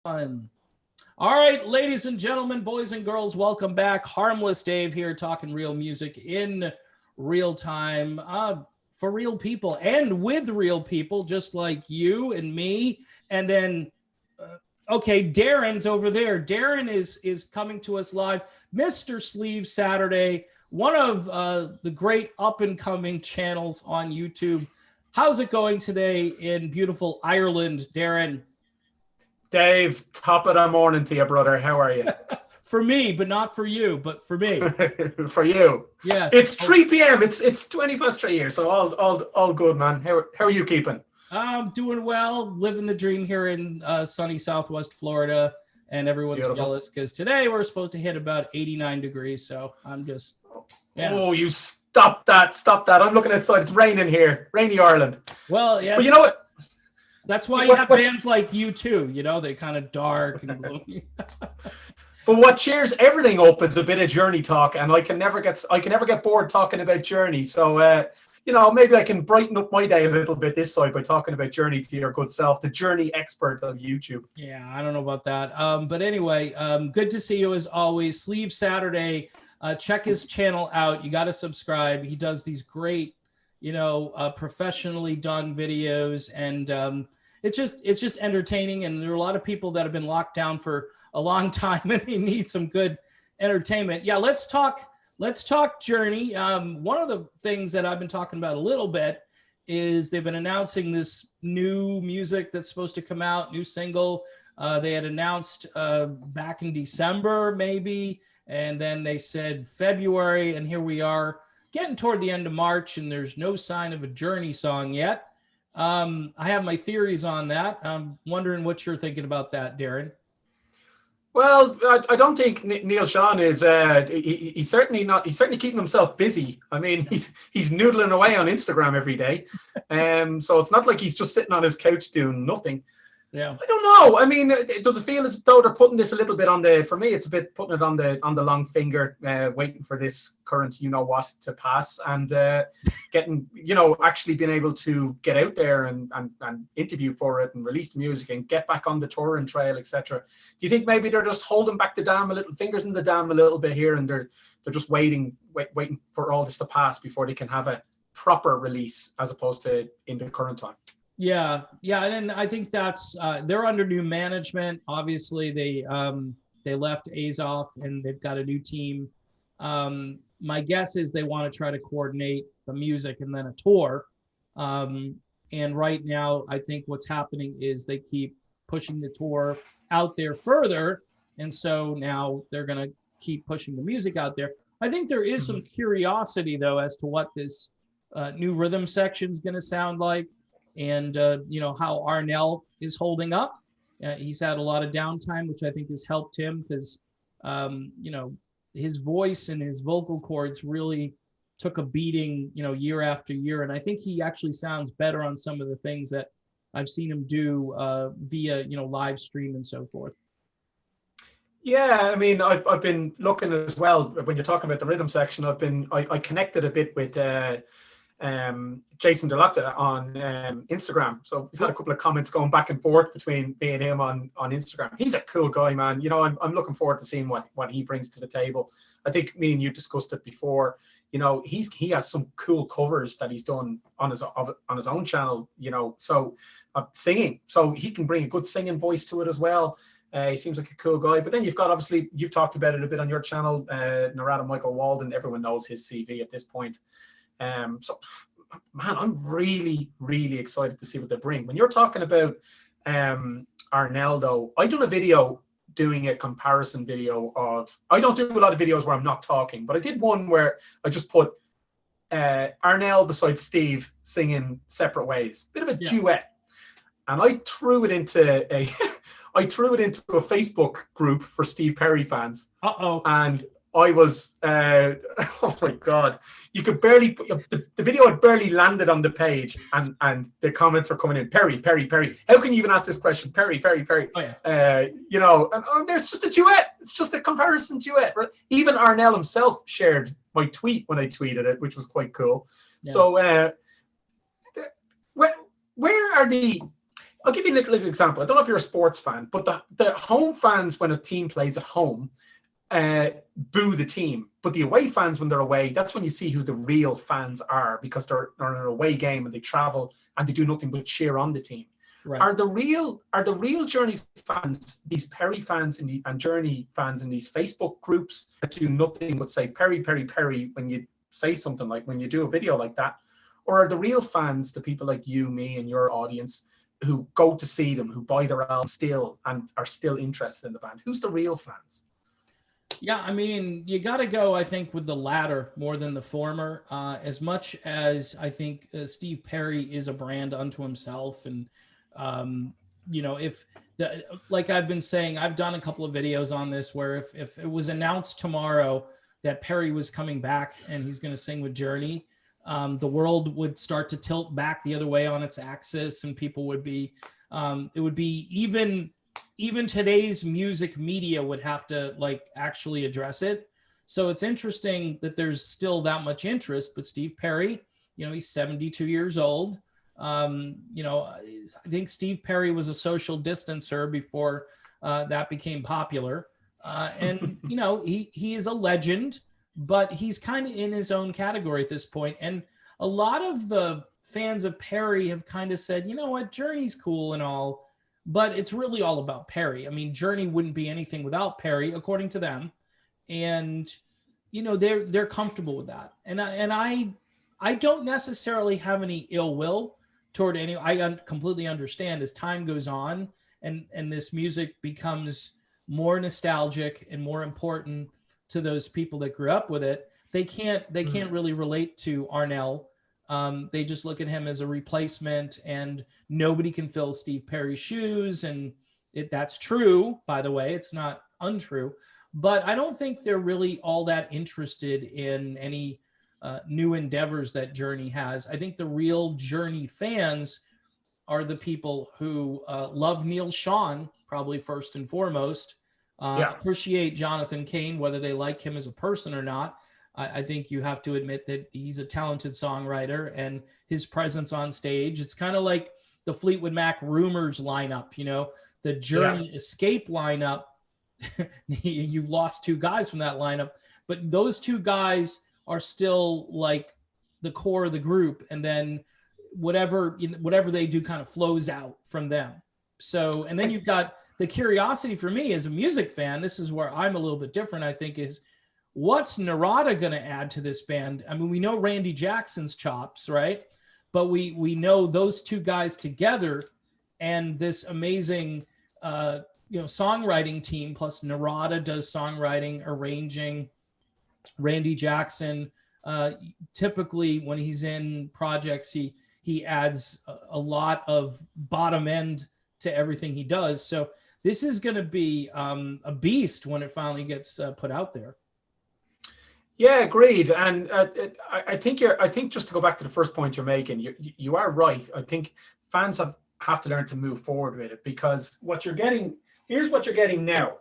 All right, ladies and gentlemen, boys and girls, welcome back. Harmless Dave here, talking real music in real time, for real people and with real people, just like you and me. And then, okay, Darren's over there. Darren is coming to us live, Mr. Sleeve Saturday, one of the great up and coming channels on YouTube. How's it going today in beautiful Ireland, Darren? Dave, top of the morning to you, brother. How are you? For me, but not for you, but for me. For you. Yes. It's 3 p.m. It's 20 past 3 here, so all good, man. How are you keeping? I'm doing well, living the dream here in sunny Southwest Florida, and everyone's Beautiful. jealous because today we're supposed to hit about 89 degrees. So I'm just, Oh, you stop that. I'm looking outside. It's raining here. Rainy Ireland. Well, yeah. But you know what? That's why you have bands like U2, they're kind of dark and gloomy. But what cheers everything up is a bit of Journey talk, and I can never get bored talking about Journey. So maybe I can brighten up my day a little bit this side by talking about Journey to your good self, the Journey expert of YouTube. Yeah, I don't know about that. But anyway, good to see you as always. Sleeve Saturday, check his channel out. You got to subscribe. He does these great, professionally done videos, and it's just entertaining. And there are a lot of people that have been locked down for a long time and they need some good entertainment. Yeah, let's talk Journey. One of the things that I've been talking about a little bit is they've been announcing this new music that's supposed to come out, new single. They had announced back in December maybe, and then they said February, and here we are getting toward the end of March, and there's no sign of a Journey song yet. I have my theories on that. I'm wondering what you're thinking about that, Darren. Well, I don't think Neil Sean is. He's certainly not. He's certainly keeping himself busy. I mean, he's noodling away on Instagram every day, so it's not like he's just sitting on his couch doing nothing. Yeah, I don't know. I mean, does it feel as though they're putting this a little bit on the? For me, it's a bit putting it on the long finger, waiting for this current what to pass, and getting actually being able to get out there and interview for it and release the music and get back on the touring trail, etc. Do you think maybe they're just holding back the dam a little, fingers in the dam a little bit here, and they're just waiting for all this to pass before they can have a proper release as opposed to in the current time? Yeah, and I think that's they're under new management. Obviously, they left Azoff and they've got a new team. My guess is they want to try to coordinate the music and then a tour. And right now, I think what's happening is they keep pushing the tour out there further, and so now they're going to keep pushing the music out there. I think there is some curiosity though as to what this new rhythm section is going to sound like. And, how Arnell is holding up. He's had a lot of downtime, which I think has helped him because, his voice and his vocal cords really took a beating, year after year. And I think he actually sounds better on some of the things that I've seen him do via, live stream and so forth. Yeah, I mean, I've been looking as well. When you're talking about the rhythm section, I connected a bit with Jason Delotta on Instagram. So we've had a couple of comments going back and forth between me and him on Instagram. He's a cool guy, man. I'm looking forward to seeing what he brings to the table. I think me and you discussed it before. He has some cool covers that he's done on his own channel. So singing, so he can bring a good singing voice to it as well. He seems like a cool guy. But then you've got, obviously, you've talked about it a bit on your channel. Narada Michael Walden. Everyone knows his CV at this point. So, man, I'm really, really excited to see what they bring. When you're talking about Arnell, though, I done a video doing a comparison video of. I don't do a lot of videos where I'm not talking, but I did one where I just put Arnell beside Steve singing Separate Ways, bit of a duet, and I threw it into a Facebook group for Steve Perry fans. And I was, oh my God, you could barely, the video had barely landed on the page and the comments are coming in, Perry. How can you even ask this question? Perry. Oh, yeah. And there's just a duet. It's just a comparison duet. Even Arnell himself shared my tweet when I tweeted it, which was quite cool. Yeah. So where are the, I'll give you a little example. I don't know if you're a sports fan, but the home fans, when a team plays at home, boo the team. But the away fans, when they're away, that's when you see who the real fans are, because they're in an away game and they travel and they do nothing but cheer on the team. Right. Are the real Journey fans, these Perry fans and Journey fans in these Facebook groups that do nothing but say Perry, Perry, Perry when you say something, like when you do a video like that? Or are the real fans the people like you, me, and your audience who go to see them, who buy their album still and are still interested in the band? Who's the real fans? Yeah, I mean, you got to go, I think, with the latter more than the former. As much as I think Steve Perry is a brand unto himself, and if like I've been saying, I've done a couple of videos on this where if it was announced tomorrow that Perry was coming back and he's going to sing with Journey, the world would start to tilt back the other way on its axis, and people would be, it would be even today's music media would have to like actually address it. So it's interesting that there's still that much interest, but Steve Perry, he's 72 years old. I think Steve Perry was a social distancer before that became popular. And he is a legend, but he's kind of in his own category at this point. And a lot of the fans of Perry have kind of said, you know what, Journey's cool and all, but it's really all about Perry. I mean, Journey wouldn't be anything without Perry, according to them. And, they're comfortable with that. And I don't necessarily have any ill will toward any. I completely understand as time goes on and this music becomes more nostalgic and more important to those people that grew up with it. They can't really relate to Arnell. They just look at him as a replacement, and nobody can fill Steve Perry's shoes. And that's true, by the way, it's not untrue, but I don't think they're really all that interested in any new endeavors that Journey has. I think the real Journey fans are the people who love Neil Schon, probably first and foremost, appreciate Jonathan Cain, whether they like him as a person or not. I think you have to admit that he's a talented songwriter, and his presence on stage, it's kind of like the Fleetwood Mac Rumors lineup, the Journey Escape lineup. You've lost two guys from that lineup, but those two guys are still like the core of the group. And then whatever they do kind of flows out from them. So, and then you've got the curiosity for me as a music fan. This is where I'm a little bit different, I think, is what's Narada going to add to this band? I mean, we know Randy Jackson's chops, right? But we know those two guys together and this amazing, songwriting team, plus Narada does songwriting, arranging. Randy Jackson, typically when he's in projects, he adds a lot of bottom end to everything he does. So this is going to be a beast when it finally gets put out there. Yeah, agreed. And I think just to go back to the first point you're making, you are right. I think fans have to learn to move forward with it, because here's what you're getting now.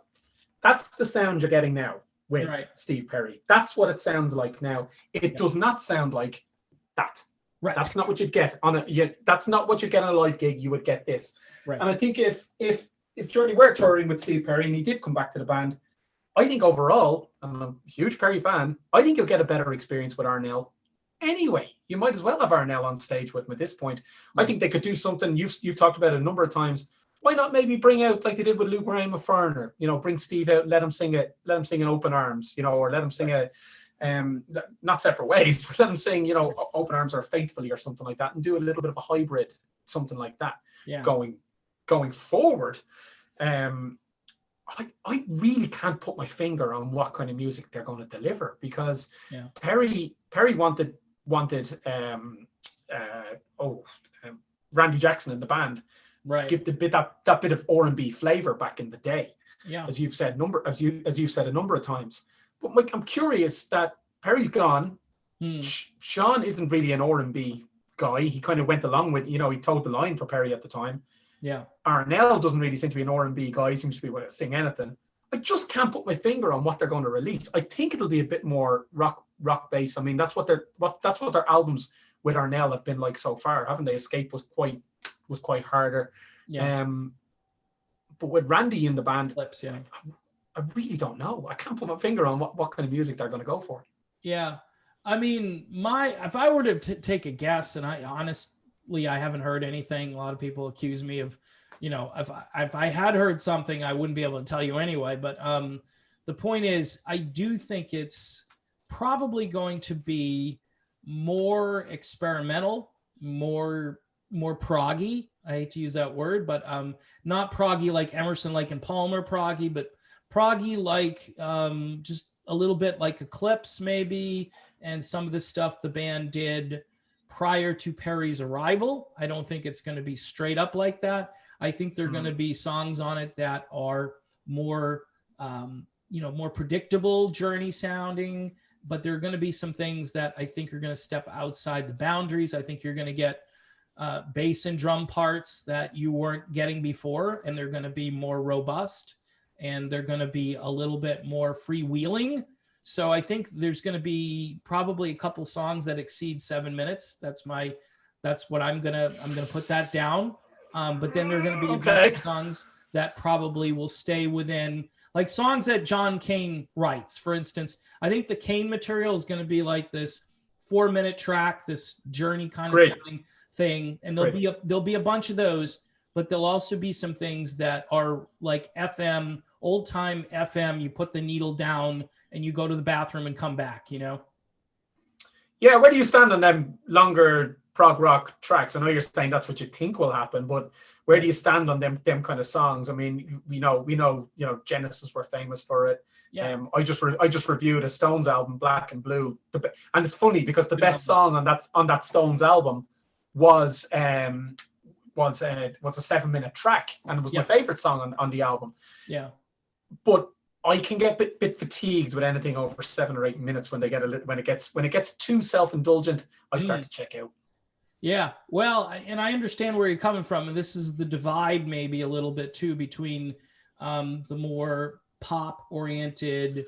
That's the sound you're getting now with Steve Perry. That's what it sounds like now. It does not sound like that. Right. That's not what you'd get that's not what you get on a live gig. You would get this. Right. And I think if Journey were touring with Steve Perry and he did come back to the band, I think overall, I'm a huge Perry fan, I think you'll get a better experience with Arnell. Anyway, you might as well have Arnell on stage with him at this point. Right. I think they could do something. You've talked about it a number of times. Why not maybe bring out, like they did with Lou Graham of Foreigner, bring Steve out, let him sing in Open Arms, or let him sing not Separate Ways, but let him sing, Open Arms or Faithfully or something like that, and do a little bit of a hybrid, something like that. Yeah. Going forward. I really can't put my finger on what kind of music they're going to deliver, because Perry wanted Randy Jackson in the band, right, to give that bit of R&B flavor back in the day. Yeah, as you've said a number of times. But Mike, I'm curious that Perry's gone. Sean isn't really an R&B guy. He kind of went along with, he toed the line for Perry at the time. Yeah, Arnell doesn't really seem to be an R&B guy. He seems to be able to sing anything. I just can't put my finger on what they're going to release. I think it'll be a bit more rock based. I mean, that's what their albums with Arnell have been like so far, haven't they? Escape was quite harder. Yeah. But with Randy in the band, Clips, yeah. I really don't know. I can't put my finger on what kind of music they're going to go for. Yeah. I mean, if I were to take a guess, and I honestly, I haven't heard anything. A lot of people accuse me of, if I had heard something, I wouldn't be able to tell you anyway. But the point is, I do think it's probably going to be more experimental, more proggy. I hate to use that word, but not proggy like Emerson, Lake and Palmer proggy, but proggy like just a little bit like Eclipse maybe, and some of the stuff the band did prior to Perry's arrival. I don't think it's going to be straight up like that. I think there are going to be songs on it that are more, more predictable Journey sounding, but there are going to be some things that I think are going to step outside the boundaries. I think you're going to get bass and drum parts that you weren't getting before, and they're going to be more robust, and they're going to be a little bit more freewheeling. So I think there's going to be probably a couple songs that exceed 7 minutes. That's what I'm gonna put that down. But then there are going to be a bunch of songs that probably will stay within, like songs that John Cale writes. For instance, I think the Cale material is going to be like this 4-minute track, this Journey kind of sounding thing, and there'll be a bunch of those, but there'll also be some things that are like FM, old time FM. You put the needle down and you go to the bathroom and come back. Yeah, where do you stand on them longer prog rock tracks? I know you're saying that's what you think will happen, but where do you stand on them kind of songs? I mean, we know, Genesis were famous for it. Yeah. I just reviewed a Stones album, Black and Blue, and it's funny because the best song on that Stones album was a 7-minute track, and it was my favorite song on the album. Yeah. But I can get a bit fatigued with anything over 7 or 8 minutes when it gets too self-indulgent. I start to check out. Yeah, well, and I understand where you're coming from, and this is the divide maybe a little bit too between the more pop-oriented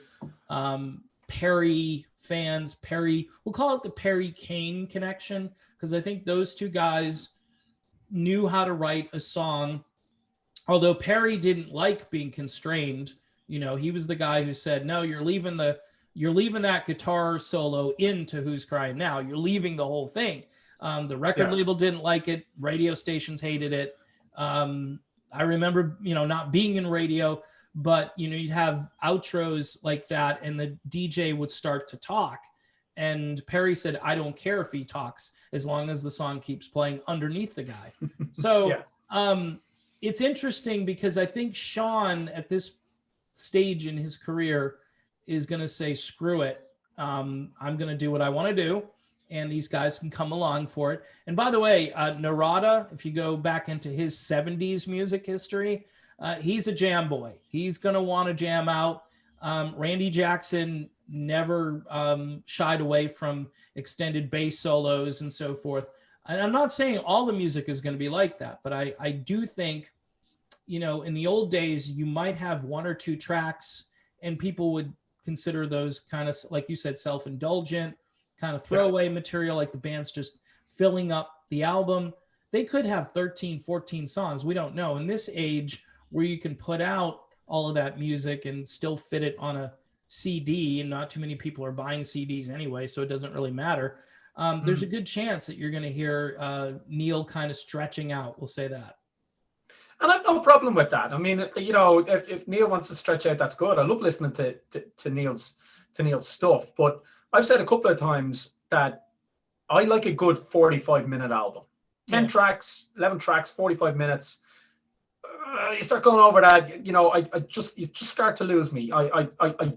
Perry fans. We'll call it the Perry-Kane connection, because I think those two guys knew how to write a song. Although Perry didn't like being constrained, he was the guy who said, "No, you're leaving that guitar solo into Who's Crying Now. You're leaving the whole thing." The record label didn't like it. Radio stations hated it. I remember, not being in radio, but, you'd have outros like that and the DJ would start to talk. And Perry said, "I don't care if he talks as long as the song keeps playing underneath the guy." So it's interesting because I think Sean at this stage in his career is going to say, "Screw it. I'm going to do what I want to do. And these guys can come along for it." And by the way, Narada, if you go back into his 70s music history, he's a jam boy. He's going to want to jam out. Randy Jackson never shied away from extended bass solos and so forth. And I'm not saying all the music is going to be like that, but I do think, in the old days, you might have 1 or 2 tracks and people would consider those kind of, like you said, self-indulgent, kind of throwaway material, like the band's just filling up the album. They could have 13, 14 songs. We don't know. In this age where you can put out all of that music and still fit it on a CD, and not too many people are buying CDs anyway, so it doesn't really matter. There's a good chance that you're going to hear Neil kind of stretching out. We'll say that. And I've no problem with that. I mean, if Neil wants to stretch out, that's good. I love listening to Neil's stuff, but I've said a couple of times that I like a good 45-minute album. 10 tracks, 11 tracks, 45 minutes. You start going over that, you just start to lose me. I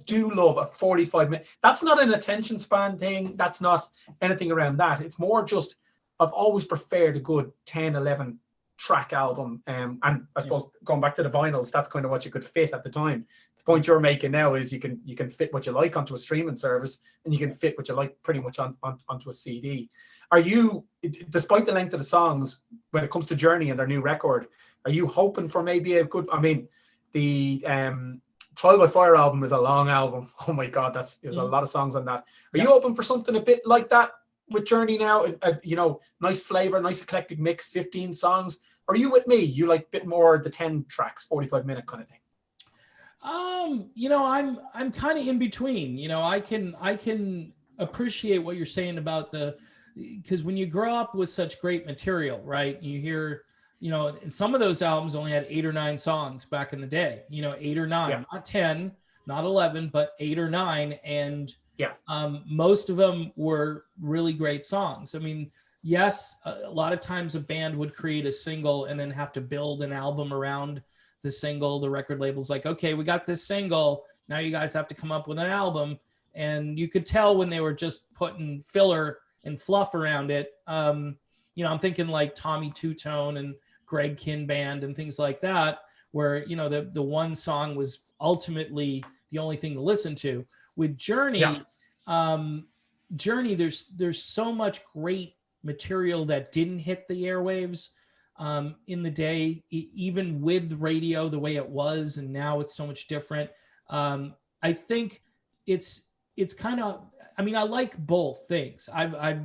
do love a 45-minute. That's not an attention span thing. That's not anything around that. It's more just, I've always preferred a good 10, 11 track album. And I suppose going back to the vinyls, that's kind of what you could fit at the time. The point you're making now is you can fit what you like onto a streaming service, and you can fit what you like pretty much onto a CD. Are you, despite the length of the songs, when it comes to Journey and their new record, are you hoping for maybe a good, the Trial by Fire album is a long album. Oh my God, there's a lot of songs on that. Are you hoping for something a bit like that with Journey now? Nice flavor, nice eclectic mix, 15 songs, Are you with me? You like a bit more the 10 tracks, 45-minute kind of thing? I'm kind of in between. I can appreciate what you're saying about because when you grow up with such great material, right? You hear, and some of those albums only had 8 or 9 songs back in the day. 8 or 9, Yeah. not 10, not 11, but 8 or 9, and Yeah. most of them were really great songs. I mean, yes, a lot of times a band would create a single and then have to build an album around the single. The record label's like, okay, we got this single. Now you guys have to come up with an album. And you could tell when they were just putting filler and fluff around it. I'm thinking like Tommy Two-Tone and Greg Kinn Band and things like that, where, the one song was ultimately the only thing to listen to. With Journey, there's so much great material that didn't hit the airwaves in the day, even with radio the way it was, and now it's so much different. I think it's kind of, I mean, I like both things.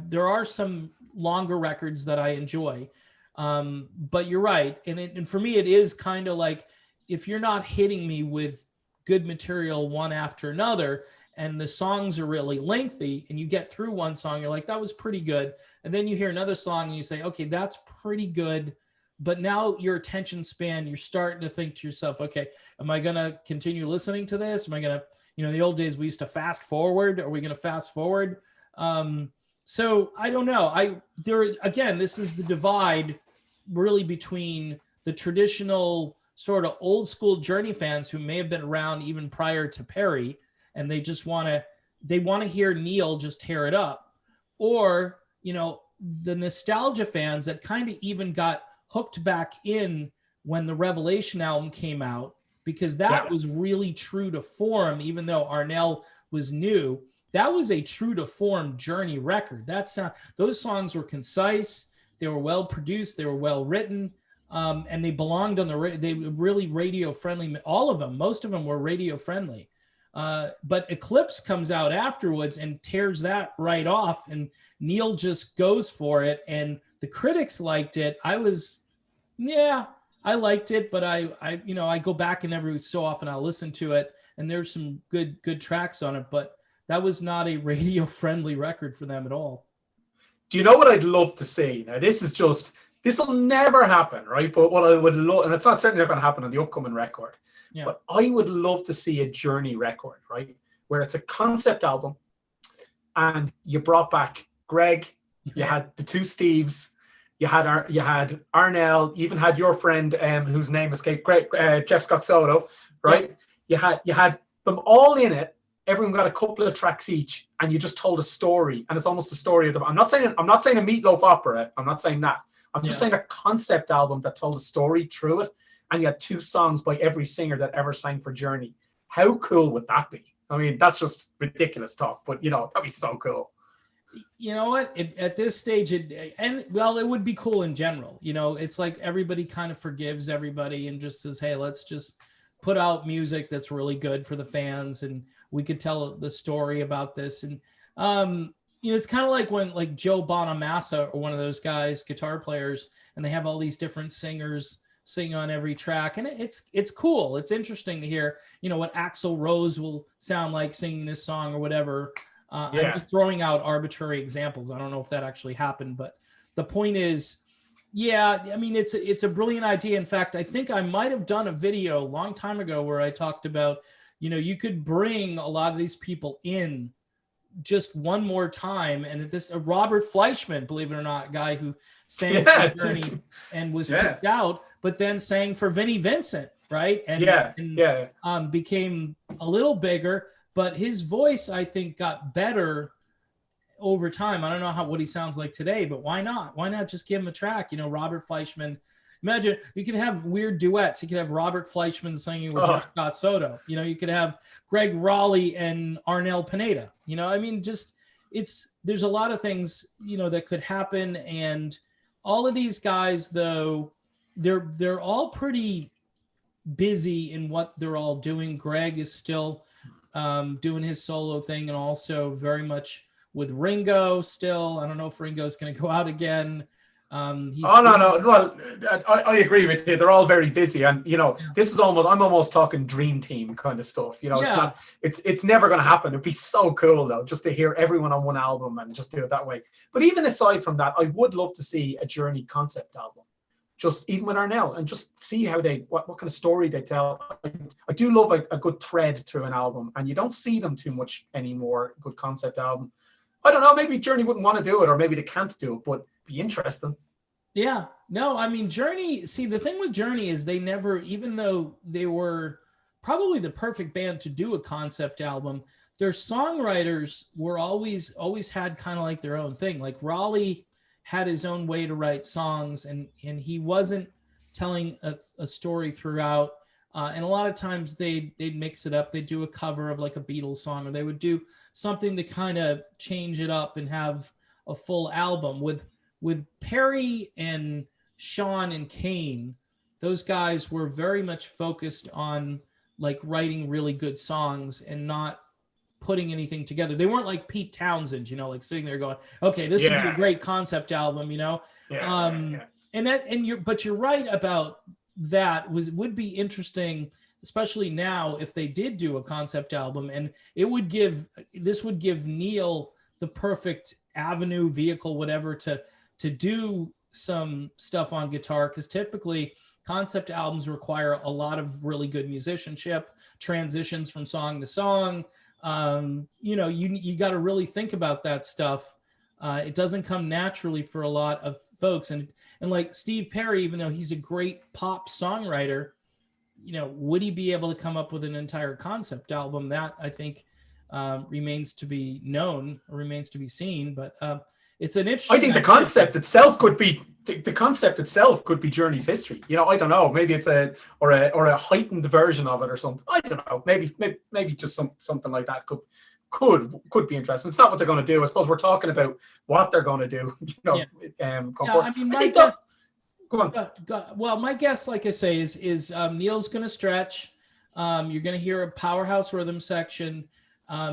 There are some longer records that I enjoy, but you're right, and for me it is kind of like, if you're not hitting me with good material one after another, and the songs are really lengthy, and you get through one song, you're like, that was pretty good. And then you hear another song and you say, okay, that's pretty good. But now your attention span, you're starting to think to yourself, okay, am I going to continue listening to this? Am I going to, in the old days, we used to fast forward. Are we going to fast forward? So I don't know. This is the divide really between the traditional sort of old school Journey fans who may have been around even prior to Perry, and they just want to hear Neil just tear it up, or the nostalgia fans that kind of even got hooked back in when the Revelation album came out, because that was really true to form. Even though Arnell was new, that was a true to form Journey record. Those songs were concise, they were well produced, they were well written, and they belonged on they were really radio friendly. All of them, most of them were radio friendly. But Eclipse comes out afterwards and tears that right off, and Neil just goes for it, and the critics liked it. I liked it, but I go back and every so often I'll listen to it, and there's some good tracks on it, but that was not a radio friendly record for them at all. Do you know what I'd love to see? Now, this will never happen, right? But what I would love, and it's not certainly not going to happen on the upcoming record, but I would love to see a Journey record, right? Where it's a concept album, and you brought back Greg, you had the two Steves, you had Arnell, you even had your friend whose name escaped, Jeff Scott Soto, right? Yeah. You had them all in it. Everyone got a couple of tracks each, and you just told a story, and it's almost a story of them. I'm not saying a Meatloaf opera. I'm not saying that. I'm just saying a concept album that told a story through it, and you had 2 songs by every singer that ever sang for Journey. How cool would that be? I mean, that's just ridiculous talk, but that'd be so cool. You know what? At this stage, it would be cool in general. It's like everybody kind of forgives everybody and just says, hey, let's just put out music that's really good for the fans, and we could tell the story about this. And it's kind of like when like Joe Bonamassa or one of those guys, guitar players, and they have all these different singers sing on every track, and it's cool. It's interesting to hear what Axl Rose will sound like singing this song or whatever. I'm just throwing out arbitrary examples. I don't know if that actually happened, but the point is, I mean, it's a brilliant idea. In fact, I think I might have done a video a long time ago where I talked about, you could bring a lot of these people in just one more time. And Robert Fleischman, believe it or not, a guy who sang for Journey and was kicked out, but then sang for Vinnie Vincent, right? And became a little bigger, but his voice, I think, got better over time. I don't know what he sounds like today, but why not? Why not just give him a track? Robert Fleischman. Imagine you could have weird duets. You could have Robert Fleischman singing with Jeff Scott Soto. You could have Greg Raleigh and Arnell Pineda. I mean, there's a lot of things, that could happen. And all of these guys, though, they're all pretty busy in what they're all doing. Greg is still doing his solo thing, and also very much with Ringo still. I don't know if Ringo's going to go out again. He's Oh no. Well, I agree with you. They're all very busy, and this is I'm almost talking dream team kind of stuff. It's yeah. not. It's never going to happen. It'd be so cool though, just to hear everyone on one album and just do it that way. But even aside from that, I would love to see a Journey concept album, just even with Arnell, and just see how what kind of story they tell. I do love a good thread through an album, and you don't see them too much anymore. Good concept album. I don't know. Maybe Journey wouldn't want to do it, or maybe they can't do it, but be interesting. Yeah, no, I mean, Journey, see, the thing with Journey is they never, even though they were probably the perfect band to do a concept album, their songwriters were always had kind of like their own thing. Like Raleigh had his own way to write songs, and he wasn't telling a story throughout. And a lot of times they'd mix it up. They'd do a cover of like a Beatles song, or they would do something to kind of change it up and have a full album. With Perry and Sean and Kane, those guys were very much focused on like writing really good songs and not putting anything together. They weren't like Pete Townsend, like sitting there going, okay, this would be a great concept album, But you're right about that. Would be interesting, especially now, if they did do a concept album, and this would give Neil the perfect avenue, vehicle, whatever, to do some stuff on guitar, because typically concept albums require a lot of really good musicianship, transitions from song to song. You got to really think about that stuff. It doesn't come naturally for a lot of folks, and like Steve Perry, even though he's a great pop songwriter, would he be able to come up with an entire concept album? That I think remains to be known, or remains to be seen, but. It's an interesting. I think the concept itself could be Journey's history. I don't know. Maybe it's a heightened version of it or something. I don't know. Maybe just something like that could be interesting. It's not what they're going to do. I suppose we're talking about what they're going to do. I mean, go on. Well, my guess, like I say, is Neil's going to stretch. You're going to hear a powerhouse rhythm section.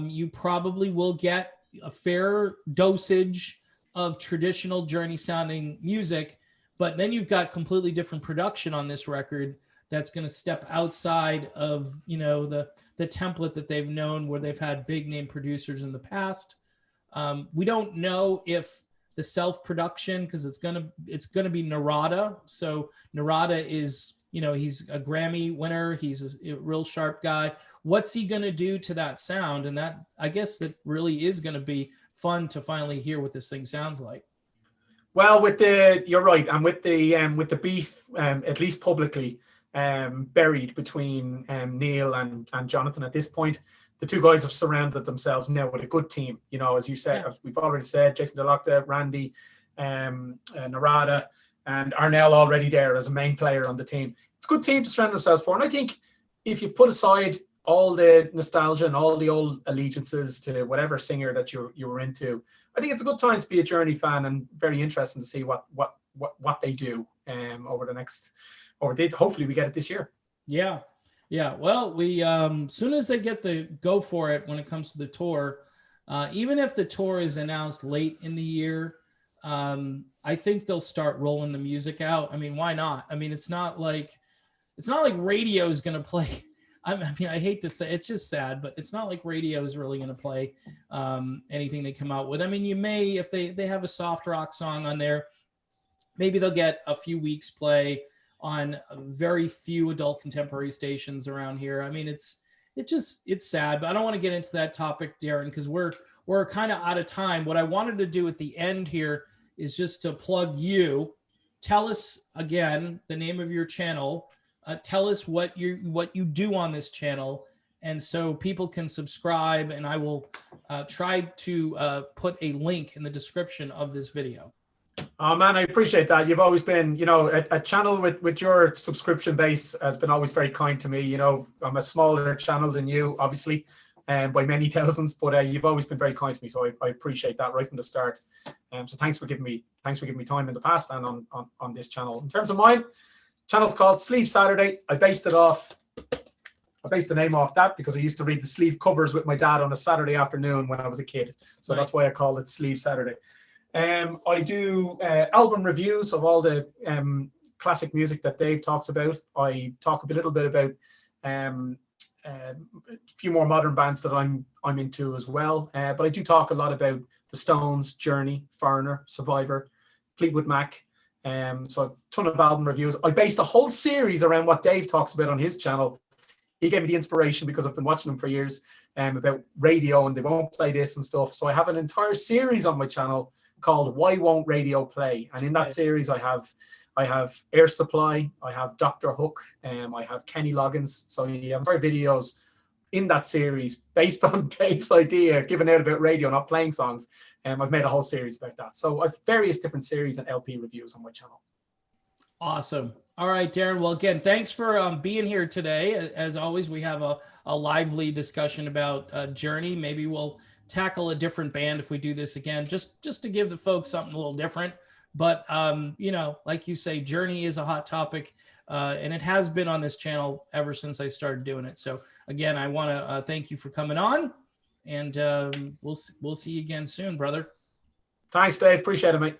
You probably will get a fair dosage of traditional Journey sounding music, but then you've got completely different production on this record that's going to step outside of the template that they've known, where they've had big name producers in the past. We don't know if the self production, because it's gonna be Narada. So Narada is he's a Grammy winner. He's a real sharp guy. What's he gonna do to that sound? And that, I guess, that really is gonna be fun to finally hear what this thing sounds like. Well, you're right, and with the beef, at least publicly, buried between Neil and Jonathan at this point, the two guys have surrounded themselves now with a good team. As you said, as we've already said, Jason DeLocta, Randy, Narada, and Arnell already there as a main player on the team. It's a good team to surround themselves for, and I think if you put aside all the nostalgia and all the old allegiances to whatever singer that you were into, I think it's a good time to be a Journey fan, and very interesting to see what they do hopefully we get it this year. Yeah. Well, we soon as they get the go for it when it comes to the tour, even if the tour is announced late in the year, I think they'll start rolling the music out. I mean, why not? I mean, it's not like radio is going to play. I mean, I hate to say, it's just sad, but it's not like radio is really going to play anything they come out with. I mean, you may, if they have a soft rock song on there, maybe they'll get a few weeks play on very few adult contemporary stations around here. I mean, it's sad, but I don't want to get into that topic, Darren, because we're kind of out of time. What I wanted to do at the end here is just to plug you. Tell us again the name of your channel. Tell us what you do on this channel, and so people can subscribe. And I will try to put a link in the description of this video. Oh man, I appreciate that. You've always been, a channel with your subscription base has been always very kind to me. I'm a smaller channel than you, obviously, by many thousands, but you've always been very kind to me, so I appreciate that right from the start. So thanks for giving me time in the past and on this channel. In terms of mine, channel's called Sleeve Saturday. I based the name off that because I used to read the sleeve covers with my dad on a Saturday afternoon when I was a kid. So That's why I call it Sleeve Saturday. I do album reviews of all the classic music that Dave talks about. I talk a little bit about a few more modern bands that I'm into as well. But I do talk a lot about the Stones, Journey, Foreigner, Survivor, Fleetwood Mac. So I've a ton of album reviews. I based a whole series around what Dave talks about on his channel. He gave me the inspiration because I've been watching them for years about radio and they won't play this and stuff. So I have an entire series on my channel called Why Won't Radio Play? And in that series, I have Air Supply, I have Dr. Hook, I have Kenny Loggins. So you have videos in that series based on Dave's idea given out about radio, not playing songs. I've made a whole series about that. So I've various different series and LP reviews on my channel. Awesome. All right, Darren. Well, again, thanks for being here today. As always, we have a lively discussion about Journey. Maybe we'll tackle a different band if we do this again, just to give the folks something a little different. But, you know, like you say, Journey is a hot topic, and it has been on this channel ever since I started doing it. So, again, I want to thank you for coming on, and we'll see you again soon, brother. Thanks, Dave. Appreciate it, mate.